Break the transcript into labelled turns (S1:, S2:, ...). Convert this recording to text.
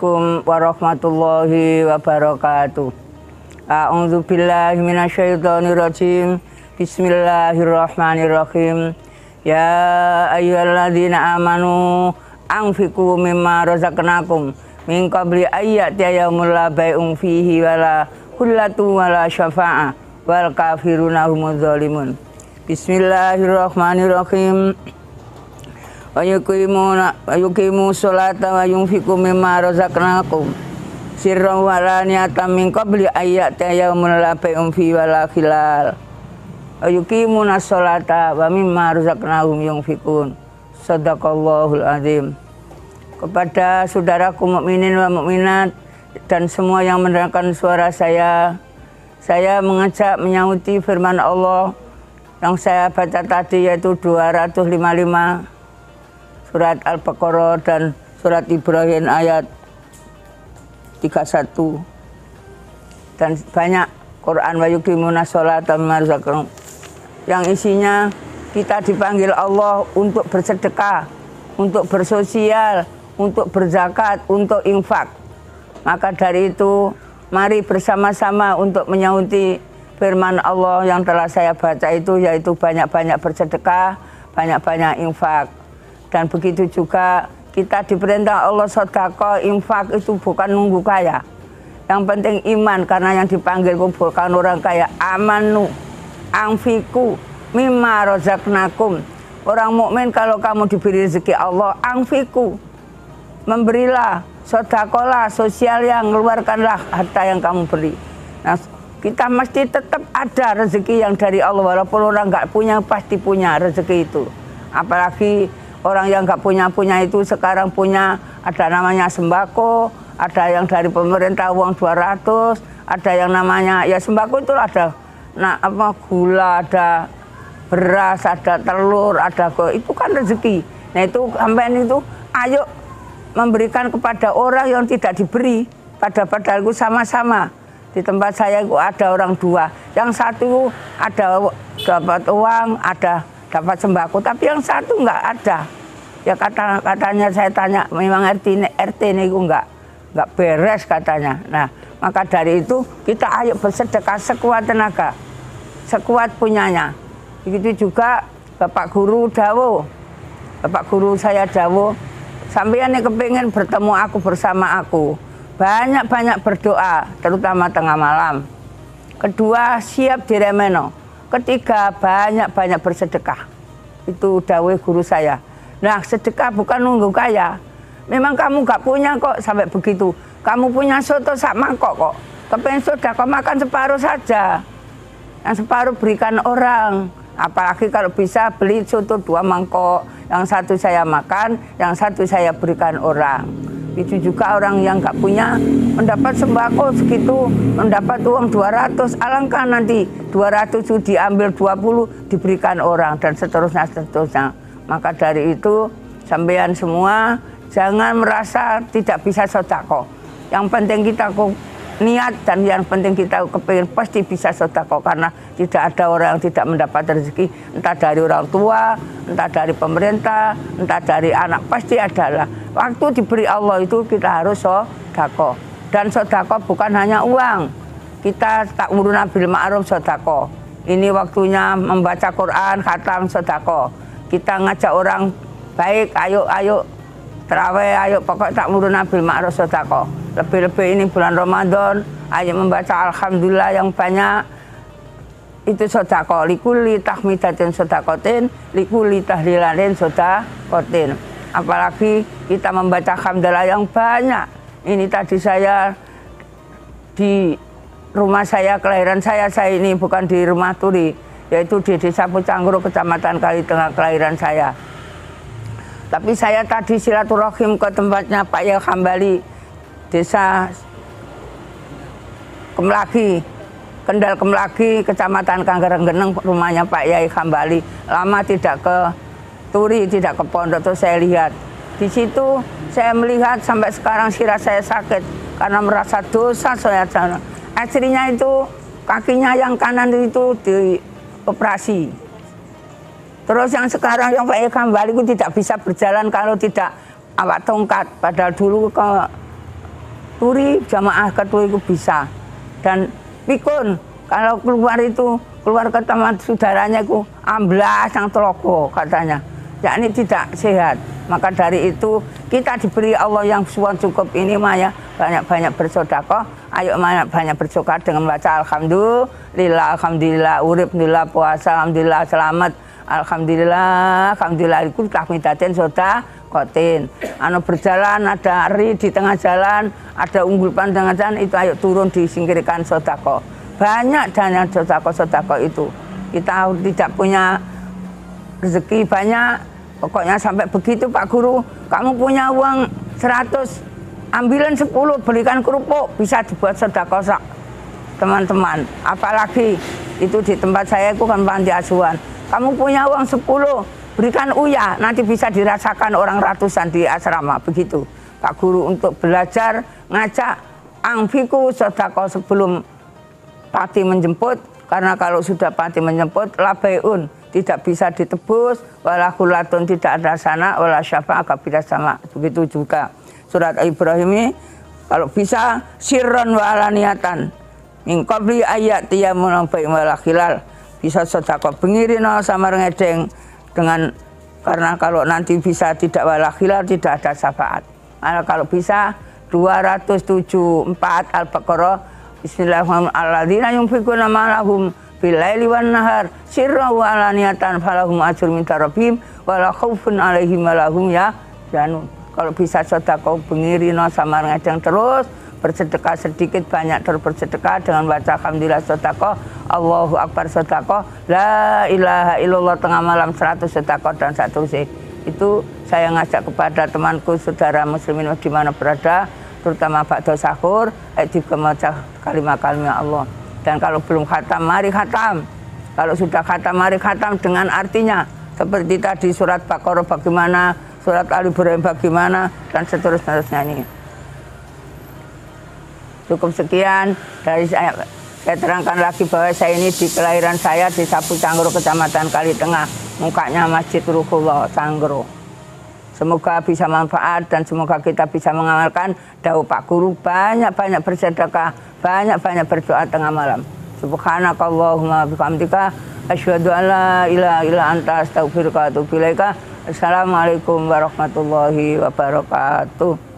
S1: Assalamualaikum warahmatullahi wabarakatuh. A'udzu billahi minasyaitonir rajim. Bismillahirrahmanirrahim. Ya ayyuhalladzina amanu anfiqu mimma razaqnakum min qabli ayyatiya yaumul la bai'un fihi wala khullatun wala syafa'ah wal kafiruna humuz zalimun. Bismillahirrahmanirrahim. Wa yuqimu sholata wa yunfiqu mimma razaqnakum sirran wa alaniyatan min qabli ayyatiya yaumul la bai'un fihi wala khilal. Wa yuqimuna sholata wa mimma razaqnahum yunfiqun. Shadaqallahul azim. Kepada saudaraku mukminin wa mukminat dan semua yang mendengarkan suara saya mengajak menyauti firman Allah yang saya baca tadi, yaitu 255 surat Al-Baqarah dan surat Ibrahim ayat 31, dan banyak Quran wa yuqimuna sholata mimma razaqnahum yang isinya kita dipanggil Allah untuk bersedekah, untuk bersosial, untuk berzakat, untuk infak. Maka dari itu mari bersama-sama untuk menyauti firman Allah yang telah saya baca itu, yaitu banyak-banyak bersedekah, banyak-banyak infak. Dan begitu juga kita diperintah Allah sedekah, infak itu bukan nunggu kaya. Yang penting iman, karena yang dipanggil bukan orang kaya. Amanu anfiku mimma razaqnakum. Orang mukmin kalau kamu diberi rezeki Allah, anfiku, memberilah, sedekahlah, sosial, yang keluarkanlah harta yang kamu beri. Nah, kita mesti tetap ada rezeki yang dari Allah, walaupun orang nggak punya pasti punya rezeki itu. Apalagi orang yang nggak punya itu sekarang punya, ada namanya sembako, ada yang dari pemerintah uang 200, ada yang namanya ya sembako itu ada gula, ada beras, ada telur, ada itu kan rezeki. Nah itu sampean itu ayo memberikan kepada orang yang tidak diberi. Padahal itu sama-sama. Di tempat saya itu ada orang dua, yang satu ada dapat uang, ada dapat sembako, tapi yang satu nggak ada. Ya katanya saya tanya, memang RT ini nggak beres katanya. Nah maka dari itu kita ayo bersedekah sekuat tenaga, sekuat punyanya. Begitu juga Bapak Guru Dawo, Bapak Guru saya Dawo, sampeyan kepingin bertemu aku bersama aku, banyak-banyak berdoa, terutama tengah malam. Kedua, siap diremeno. Ketiga, banyak-banyak bersedekah. Itu dawuh guru saya. Nah, sedekah bukan nunggu kaya. Memang kamu gak punya kok sampai begitu. Kamu punya soto sak mangkok kok. Kepengen sedekah makan separuh saja. Yang separuh berikan orang. Apalagi kalau bisa beli soto 2 mangkok. Yang satu saya makan, yang satu saya berikan orang. Itu juga orang yang nggak punya mendapat sembako segitu, mendapat uang 200, alangkah nanti 200 itu diambil 20 diberikan orang, dan seterusnya. Maka dari itu sampean semua jangan merasa tidak bisa sedekah. Yang penting kita niat, dan yang penting kita kepingin pasti bisa sedekah, karena tidak ada orang yang tidak mendapat rezeki, entah dari orang tua, entah dari pemerintah, entah dari anak, pasti adalah. Waktu diberi Allah itu kita harus sedekah. Dan sedekah bukan hanya uang. Kita ta'muruna bil ma'ruf sedekah. Ini waktunya membaca Quran, khatam sedekah. Kita ngajak orang baik, ayo terawih, ayo pokok ta'muruna bil ma'ruf sedekah. Lebih-lebih ini bulan Ramadan, ayo membaca alhamdulillah yang banyak. Itu sedekah. Likulli tahmidatin sedekatin, likulli tahlilatin sedekatin. Apalagi kita membaca alhamdulillah yang banyak. Ini tadi saya di rumah saya, kelahiran saya ini bukan di rumah Turi, yaitu di Desa Pucanggoro, Kecamatan Kalitengah, kelahiran saya. Tapi saya tadi silaturahim ke tempatnya Pak Yai Hambali, Desa Kemlagi, Kendal Kemlagi, Kecamatan Kanggerenggeneng, rumahnya Pak Yai Hambali. Lama tidak ke Turi, tidak ke pondok, terus saya lihat. Di situ saya melihat sampai sekarang sirah saya sakit karena merasa dosa saya. Istrinya itu kakinya yang kanan itu dioperasi. Terus yang sekarang yang Pak Yai Hambali itu tidak bisa berjalan kalau tidak awak tongkat. Padahal dulu ke turi jamaah keturi itu bisa. Dan pikun kalau keluar ke teman saudaranya itu amblas yang telogo katanya, yakni tidak sehat. Maka dari itu kita diberi Allah yang suan cukup ini Maya, banyak-banyak bersedekah. Ayo banyak bersedekah dengan baca alhamdulillah, alhamdulillah urip, alhamdulillah puasa, alhamdulillah selamat, alhamdulillah itu kahmidatin sodakotin. Berjalan ada ri di tengah jalan, ada unggul tengah jalan, itu ayo turun disingkirkan sedekah. Banyak dana sedekah itu. Kita tidak punya rezeki banyak, pokoknya sampai begitu Pak Guru, kamu punya uang 100, ambilin 10, belikan kerupuk, bisa dibuat sedekah teman-teman. Apalagi itu di tempat saya itu kan panti asuhan. Kamu punya uang 10, berikan uya, nanti bisa dirasakan orang ratusan di asrama. Begitu Pak Guru untuk belajar ngajak angfiku sedekah sebelum pati menjemput, karena kalau sudah pati menjemput labeun tidak bisa ditebus, wala kulatun tidak ada sana, wala syafa'a kabida sama. Begitu juga surat Ibrahim ini kalau bisa sirron wa alaniatan min qabli ayat tiyamun baik wala khilal, bisa sedekah bengirino samar ngedeng dengan, karena kalau nanti bisa tidak wala khilal, tidak ada syafaat. Kalau bisa 274 Al-Baqarah. Bismillahirrahmanirrahim. Alladzina yunfiquna ma lahum bil laili wan nahar sirran wa alaniyatan falahum ajrun min rabbihim wala khaufun 'alaihim wa lahum yahzanun. Kalau bisa sedekah bengirino samar ngedeng terus, bersedekah sedikit banyak terus bersedekah dengan baca alhamdulillah sedekah, Allahu akbar sedekah, la ilaha illallah tengah malam 100 sedekah dan seterusnya. Itu saya ngajak kepada temanku saudara muslimin di mana berada, terutama ba'da sahur, juga membaca kalimat-kalimat Allah. Dan kalau belum khatam, mari khatam. Kalau sudah khatam, mari khatam dengan artinya. Seperti tadi surat Baqarah bagaimana, surat Al-Ibrahim bagaimana, dan seterusnya ini. Cukup sekian dari saya. Saya terangkan lagi bahwa saya ini di kelahiran saya di Sapu Canggro, Kecamatan Kalitengah. Mukanya Masjid Ruhullah Canggro. Semoga bisa manfaat dan semoga kita bisa mengamalkan dawuh Pak Guru, banyak-banyak bersedekah, banyak-banyak berdoa tengah malam. Subhanakallahumma bihamdika asyhadu an la ilaha illa anta astaghfiruka wa atubu ilaika. Assalamualaikum warahmatullahi wabarakatuh.